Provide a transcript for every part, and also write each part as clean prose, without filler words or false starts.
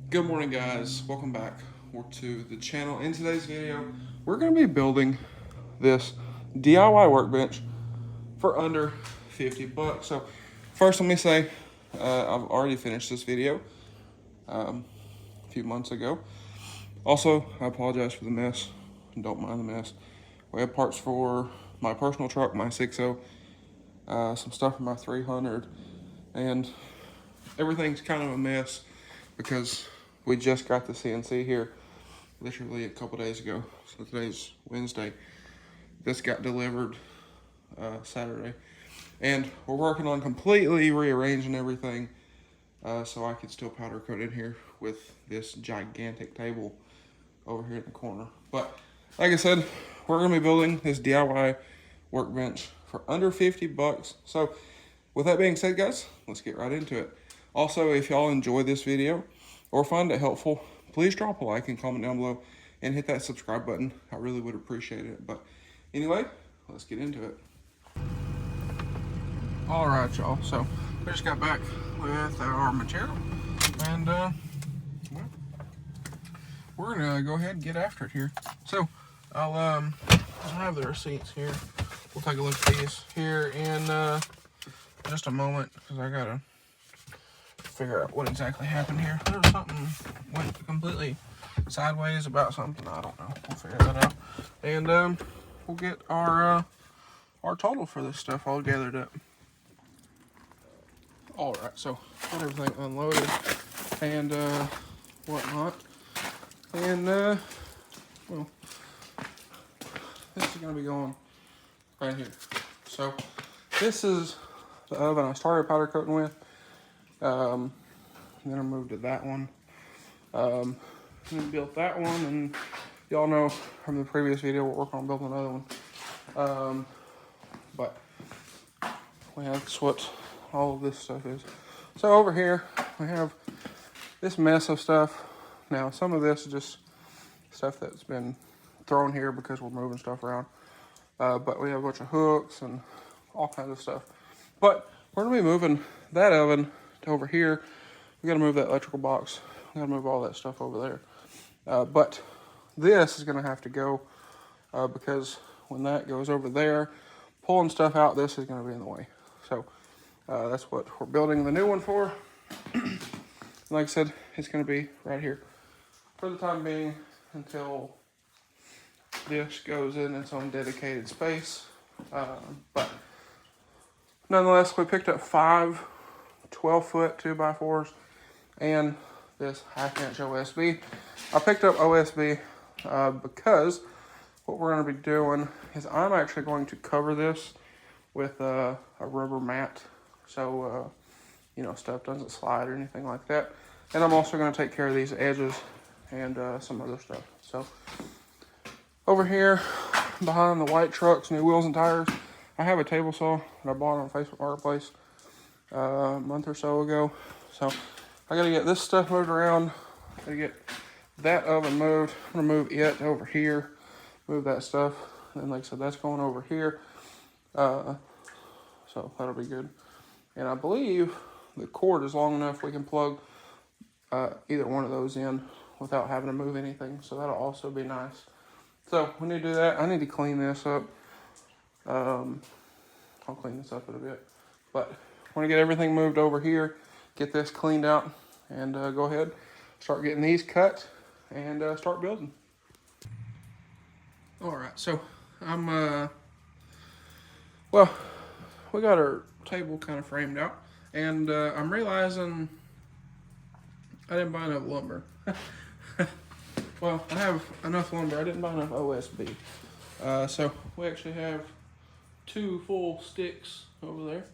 Good morning, guys. Welcome back to the channel. In today's video, we're going to be building this DIY workbench for under 50 bucks. So first, let me say I've already finished this video a few months ago. Also, I apologize for the mess. Don't mind the mess. We have parts for my personal truck, my 6.0, some stuff for my 300, and everything's kind of a mess because we just got the CNC here literally a couple days ago. So today's Wednesday. This got delivered Saturday. And we're working on completely rearranging everything so I could still powder coat in here with this gigantic table over here in the corner. But like I said, we're gonna be building this DIY workbench for under 50 bucks. So with that being said, guys, let's get right into it. Also, if y'all enjoy this video or find it helpful, please drop a like and comment down below and hit that subscribe button. I really would appreciate it. But anyway, let's get into it. All right, y'all. So we just got back with our material, and well, we're gonna go ahead and get after it here. So I'll have the receipts here. We'll take a look at these here in just a moment because I gotta figure out what exactly happened here. There was something went completely sideways about something. I don't know. We'll figure that out, and we'll get our total for this stuff all gathered up. All right, so got everything unloaded and whatnot, and well, this is gonna be going right here. So this is the oven I started powder coating with. Then I moved to that one. And then built that one, and y'all know from the previous video we're working on building another one. But that's what all of this stuff is. So over here we have this mess of stuff. Now some of this is just stuff that's been thrown here because we're moving stuff around. But we have a bunch of hooks and all kinds of stuff. But we're gonna be moving that oven to over here. We gotta move that electrical box. We gotta move all that stuff over there. But this is gonna have to go because when that goes over there, pulling stuff out, this is gonna be in the way. So that's what we're building the new one for. Like I said, it's gonna be right here for the time being until this goes in its own dedicated space. But nonetheless, we picked up 5 12-foot 2x4s and this 1/2-inch OSB. I picked up OSB because what we're going to be doing is I'm actually going to cover this with a rubber mat so you know, stuff doesn't slide or anything like that. And I'm also going to take care of these edges and some other stuff. So over here behind the white trucks, new wheels and tires, I have a table saw that I bought on Facebook Marketplace a month or so ago. So I gotta get this stuff moved around. Gotta get that oven moved. I'm gonna move it over here, move that stuff. And like I said, that's going over here. So that'll be good. And I believe the cord is long enough we can plug either one of those in without having to move anything. So that'll also be nice. So when you do that, I need to clean this up. I'll clean this up in a bit. But I want to get everything moved over here, get this cleaned out, and go ahead, start getting these cut, and start building. All right, so I'm, well, we got our table kind of framed out, and I'm realizing I didn't buy enough lumber. Well, I have enough lumber. I didn't buy enough OSB. So we actually have 2 full sticks over there.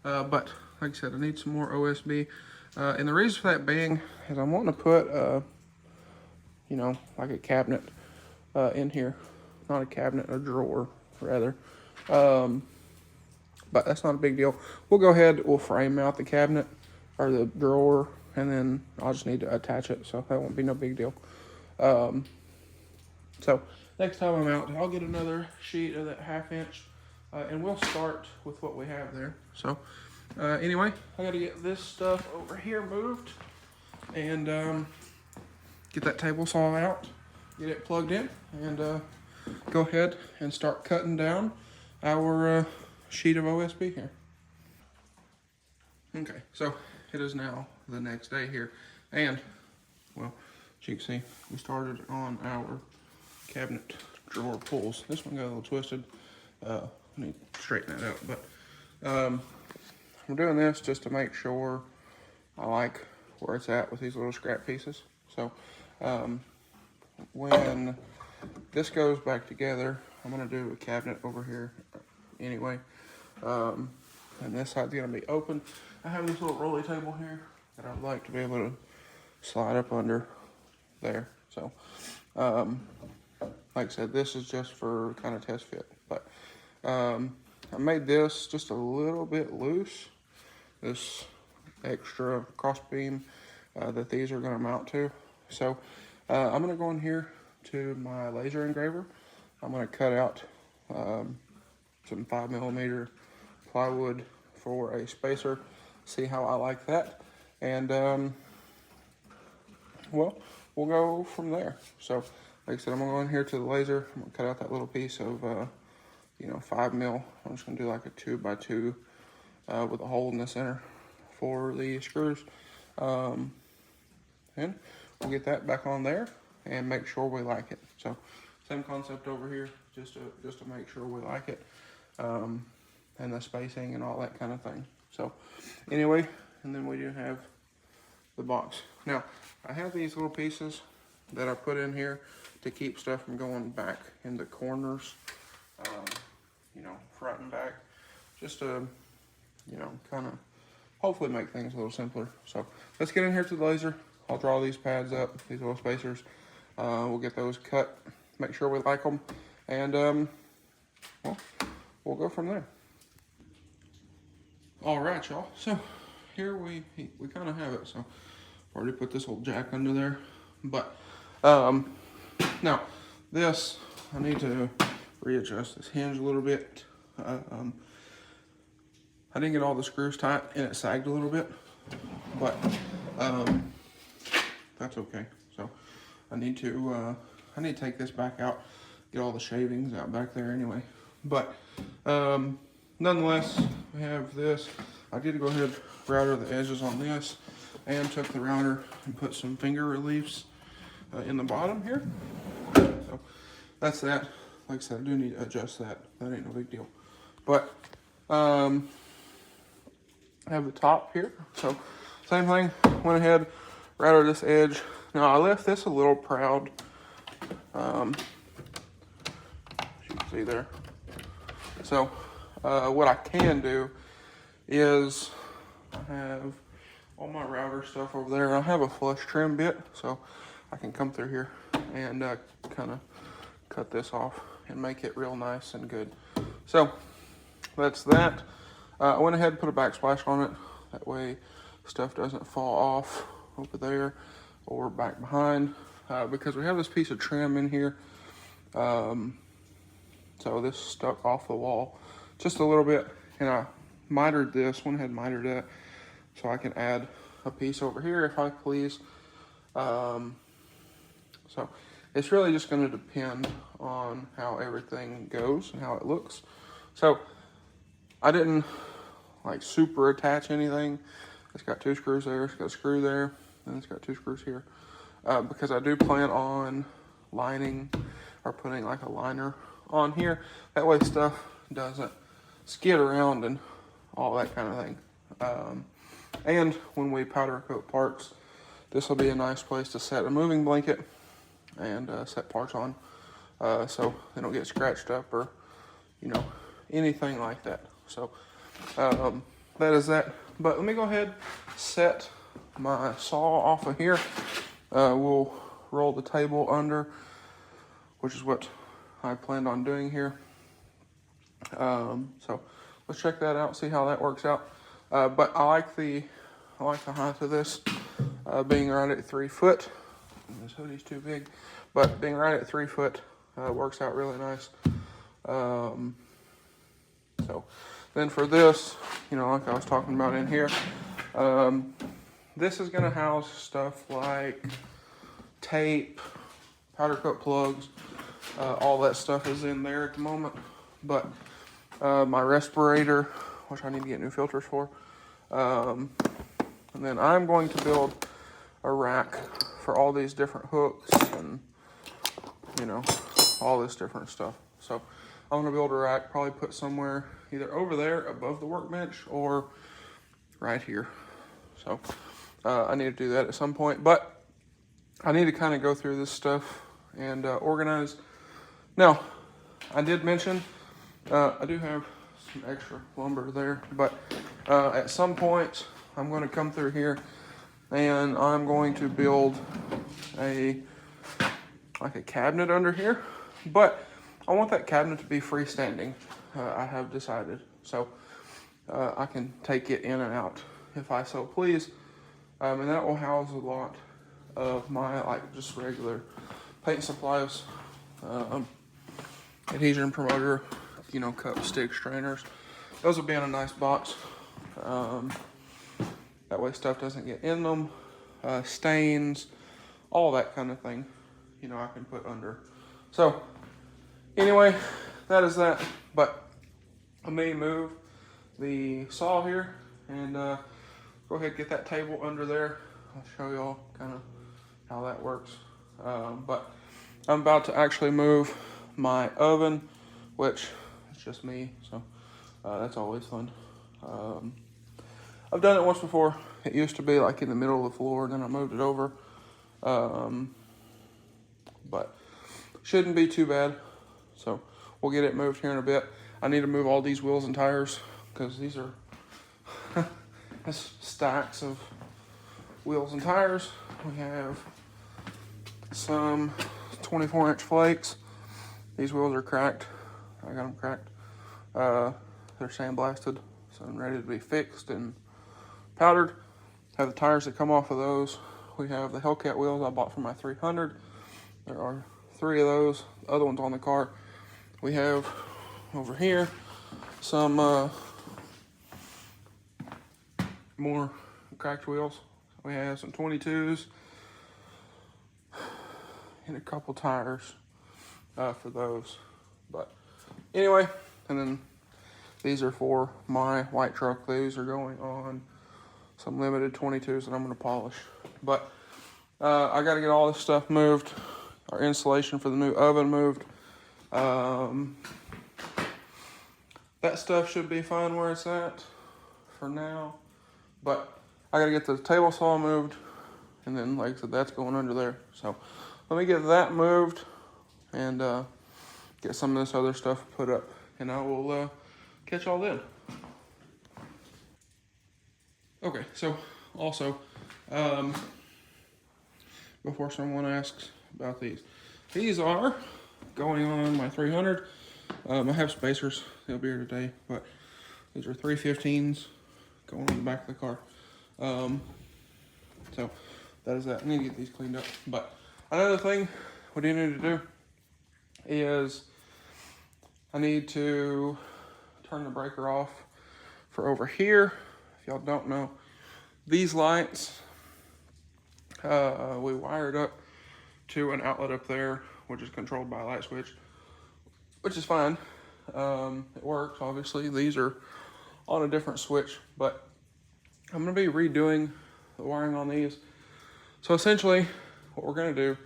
But like I said, I need some more OSB. And the reason for that being is I'm wanting to put, you know, like a cabinet in here. Not a cabinet, a drawer, rather. But that's not a big deal. We'll go ahead, we'll frame out the cabinet or the drawer, and then I'll just need to attach it, so that won't be no big deal. So next time I'm out, I'll get another sheet of that 1/2-inch, and we'll start with what we have there. So anyway, I got to get this stuff over here moved, and get that table saw out, get it plugged in, and go ahead and start cutting down our sheet of OSB here. Okay, so it is now the next day here, and well, as you can see, we started on our cabinet drawer pulls. This one got a little twisted. I need to straighten that out, but we're doing this just to make sure I like where it's at with these little scrap pieces. So when this goes back together, I'm gonna do a cabinet over here anyway. And this side's gonna be open. I have this little rolly table here that I'd like to be able to slide up under there. So, like I said, this is just for kind of test fit, but I made this just a little bit loose, this extra cross beam that these are gonna mount to. So I'm gonna go in here to my laser engraver. I'm gonna cut out some 5mm plywood for a spacer, see how I like that, and well, we'll go from there. So like I said, I'm gonna go in here to the laser. I'm gonna cut out that little piece of 5mm. I'm just gonna do like a 2x2 with a hole in the center for the screws, and we'll get that back on there and make sure we like it. So same concept over here, just to make sure we like it, and the spacing and all that kind of thing. So anyway, and then we do have the box. Now I have these little pieces that I put in here to keep stuff from going back in the corners, front and back, just to kind of hopefully make things a little simpler. So let's get in here to the laser. I'll draw these pads up, these little spacers. We'll get those cut, make sure we like them, and well, we'll go from there. All right, y'all. So here we kind of have it. So already put this old jack under there, but now this, I need to readjust this hinge a little bit. I didn't get all the screws tight and it sagged a little bit, but that's okay. So I need to take this back out, get all the shavings out back there anyway. But nonetheless, we have this. I did go ahead and router the edges on this, and took the router and put some finger reliefs in the bottom here. So that's that. Like I said, I do need to adjust that. That ain't no big deal. But I have the top here. So same thing. Went ahead, routed this edge. Now I left this a little proud. As you can see there. So what I can do is I have all my router stuff over there. I have a flush trim bit, so I can come through here and kind of cut this off and make it real nice and good. So that's that. I went ahead and put a backsplash on it. That way stuff doesn't fall off over there or back behind, because we have this piece of trim in here. So this stuck off the wall just a little bit, and I mitered this, went ahead and mitered that, so I can add a piece over here if I please. So it's really just going to depend on how everything goes and how it looks. So I didn't like super attach anything. It's got 2 screws there, it's got a screw there, and it's got 2 screws here, because I do plan on lining or putting like a liner on here. That way stuff doesn't skid around and all that kind of thing. And when we powder coat parts, this will be a nice place to set a moving blanket and set parts on, so they don't get scratched up or anything like that. So that is that. But let me go ahead, set my saw off of here. We'll roll the table under, which is what I planned on doing here. So let's check that out, see how that works out. But I like the height of this, being right at 3 foot. This hoodie's too big, but being right at 3 foot works out really nice. So then for this, like I was talking about in here, this is gonna house stuff like tape, powder coat plugs, all that stuff is in there at the moment. But my respirator, which I need to get new filters for, and then I'm going to build a rack for all these different hooks and, you know, all this different stuff. So I'm gonna build a rack, probably put somewhere either over there above the workbench or right here. So I need to do that at some point, but I need to kind of go through this stuff and organize. Now, I did mention I do have some extra lumber there, but at some point I'm going to come through here and I'm going to build like a cabinet under here, but I want that cabinet to be freestanding. I have decided, so I can take it in and out if I so please, and that will house a lot of my like just regular paint supplies, adhesion promoter, you know, cup, stick, strainers. Those will be in a nice box. That way stuff doesn't get in them, stains, all that kind of thing, you know, I can put under. So anyway, that is that. But I may move the saw here and go ahead and get that table under there. I'll show y'all kind of how that works. But I'm about to actually move my oven, which is just me, so that's always fun. I've done it once before. It used to be like in the middle of the floor, and then I moved it over. But shouldn't be too bad. So we'll get it moved here in a bit. I need to move all these wheels and tires because these are stacks of wheels and tires. We have some 24-inch flakes. These wheels are cracked. I got them cracked. They're sandblasted, so I'm ready to be fixed and powdered. Have the tires that come off of those. We have the Hellcat wheels I bought for my 300. There are 3 of those. The other one's on the car. We have over here some more cracked wheels. We have some 22s and a couple tires for those. But anyway, and then these are for my white truck. These are going on some limited 22s that I'm going to polish. But I got to get all this stuff moved. Our insulation for the new oven moved. That stuff should be fine where it's at for now. But I got to get the table saw moved. And then, like I said, that's going under there. So let me get that moved and get some of this other stuff put up. And I will catch y'all then. Okay, so also, before someone asks about these are going on my 300. I have spacers, they'll be here today, but these are 315s going on the back of the car. So that is that. I need to get these cleaned up. But another thing we do need to do is I need to turn the breaker off for over here. If y'all don't know, these lights, we wired up to an outlet up there, which is controlled by a light switch, which is fine. It works, obviously. These are on a different switch, but I'm gonna be redoing the wiring on these. So essentially, what we're gonna do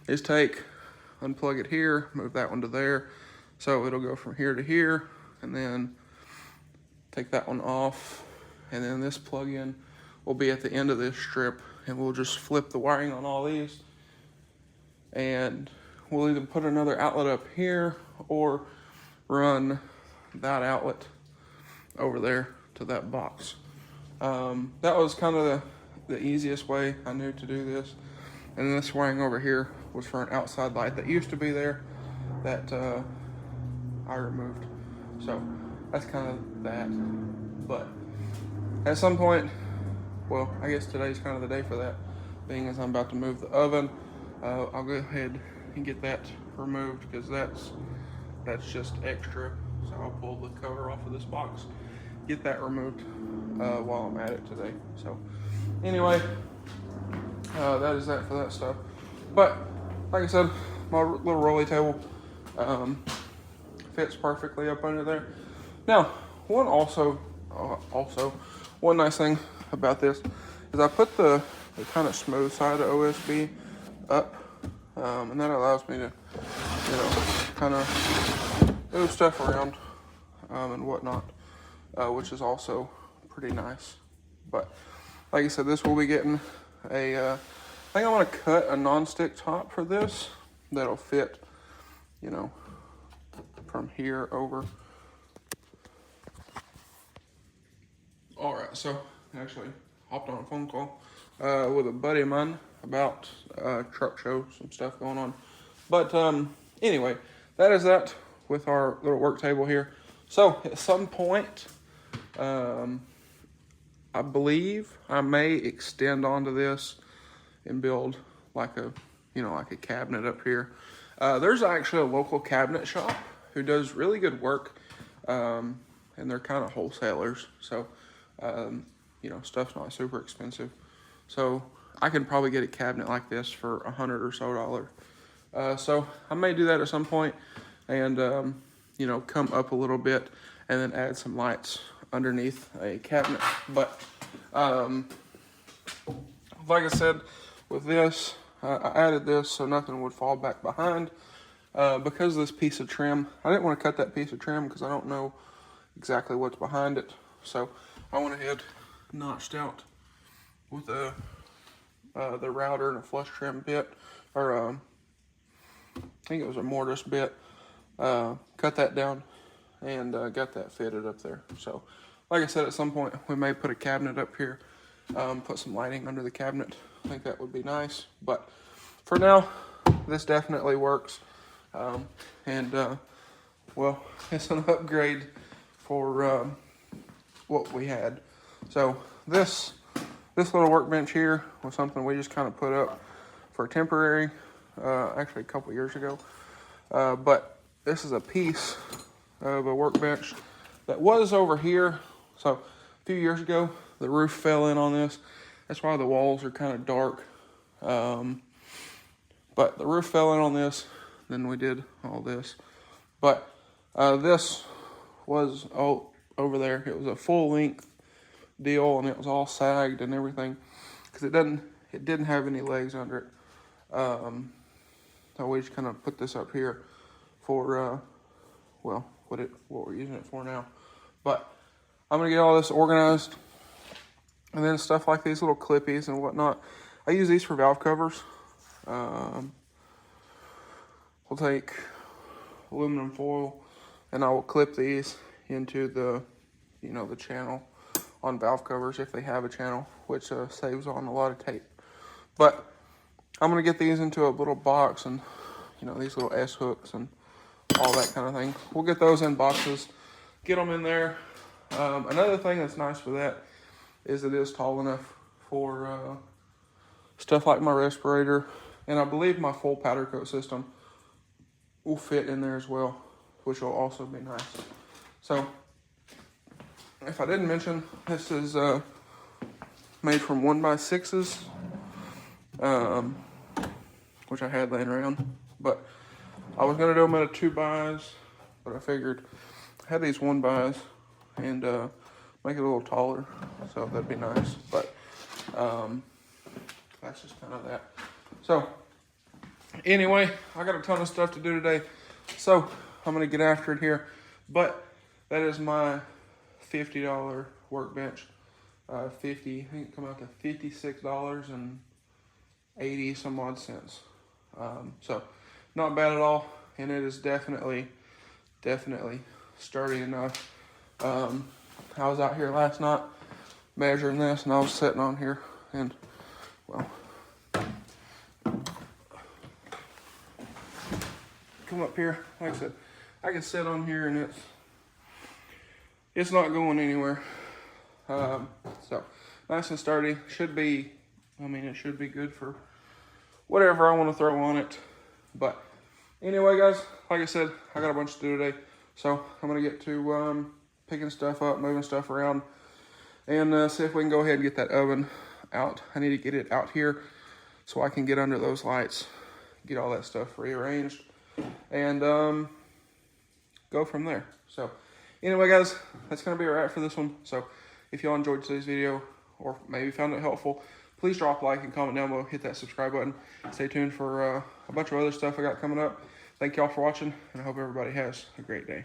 is unplug it here, move that one to there, so it'll go from here to here, and then take that one off, and then this plug-in will be at the end of this strip, and we'll just flip the wiring on all these, and we'll either put another outlet up here or run that outlet over there to that box. That was kind of the easiest way I knew to do this. And this wiring over here was for an outside light that used to be there that I removed. So that's kind of that. But at some point, well, I guess today's kind of the day for that, being as I'm about to move the oven. I'll go ahead and get that removed because that's just extra. So I'll pull the cover off of this box, get that removed while I'm at it today. So anyway, that is that for that stuff. But like I said, my little rolly table fits perfectly up under there. Now, one nice thing about this is I put the kind of smooth side of OSB up, and that allows me to, kind of move stuff around and whatnot, which is also pretty nice. But like I said, this will be getting I think I'm gonna cut a non-stick top for this that'll fit, from here over. All right, so I actually hopped on a phone call with a buddy of mine about truck show, some stuff going on. But anyway, that is that with our little work table here. So at some point, I believe I may extend onto this and build like a cabinet up here. There's actually a local cabinet shop who does really good work, and they're kind of wholesalers. So, stuff's not super expensive. So I can probably get a cabinet like this for $100 or so. So I may do that at some point and, come up a little bit and then add some lights underneath a cabinet. But like I said, with this, I added this so nothing would fall back behind. Because of this piece of trim, I didn't want to cut that piece of trim because I don't know exactly what's behind it. So I went ahead, notched out with the router and a flush trim bit, or I think it was a mortise bit. Cut that down and got that fitted up there. So like I said, at some point we may put a cabinet up here, put some lighting under the cabinet. I think that would be nice. But for now, this definitely works. Well, it's an upgrade for what we had. So this little workbench here was something we just kind of put up for temporary, actually a couple years ago. But this is a piece of a workbench that was over here. So a few years ago, the roof fell in on this. That's why the walls are kind of dark. But the roof fell in on this, then we did all this. But this was over there. It was a full length deal, and it was all sagged and everything because it didn't have any legs under it. So we just kind of put this up here for what we're using it for now. But I'm gonna get all this organized, and then stuff like these little clippies and whatnot. I use these for valve covers. We'll take aluminum foil and I will clip these into the channel on valve covers if they have a channel, which saves on a lot of tape. But I'm gonna get these into a little box, and these little S hooks and all that kind of thing. We'll get those in boxes, get them in there. Another thing that's nice with that is it is tall enough for stuff like my respirator, and I believe my full powder coat system will fit in there as well, which will also be nice. So if I didn't mention, this is made from 1x6s, which I had laying around, but I was gonna do them at a 2x, but I figured I had these 1x and make it a little taller, so that'd be nice. But that's just kind of that. So anyway, I got a ton of stuff to do today, so I'm gonna get after it here. But that is my $50 workbench. I think it come out to $56.80 some odd cents. So not bad at all, and it is definitely sturdy enough. I was out here last night measuring this, and I was sitting on here, and well, come up here. Like I said, I can sit on here, and it's not going anywhere. So nice and sturdy. It should be good for whatever I want to throw on it. But anyway, guys, like I said, I got a bunch to do today, so I'm gonna get to picking stuff up, moving stuff around, and see if we can go ahead and get that oven out. I need to get it out here so I can get under those lights get all that stuff rearranged, and go from there. So anyway, guys, that's going to be a wrap for this one. So if y'all enjoyed today's video or maybe found it helpful, please drop a like and comment down below. Hit that subscribe button. Stay tuned for a bunch of other stuff I got coming up. Thank y'all for watching, and I hope everybody has a great day.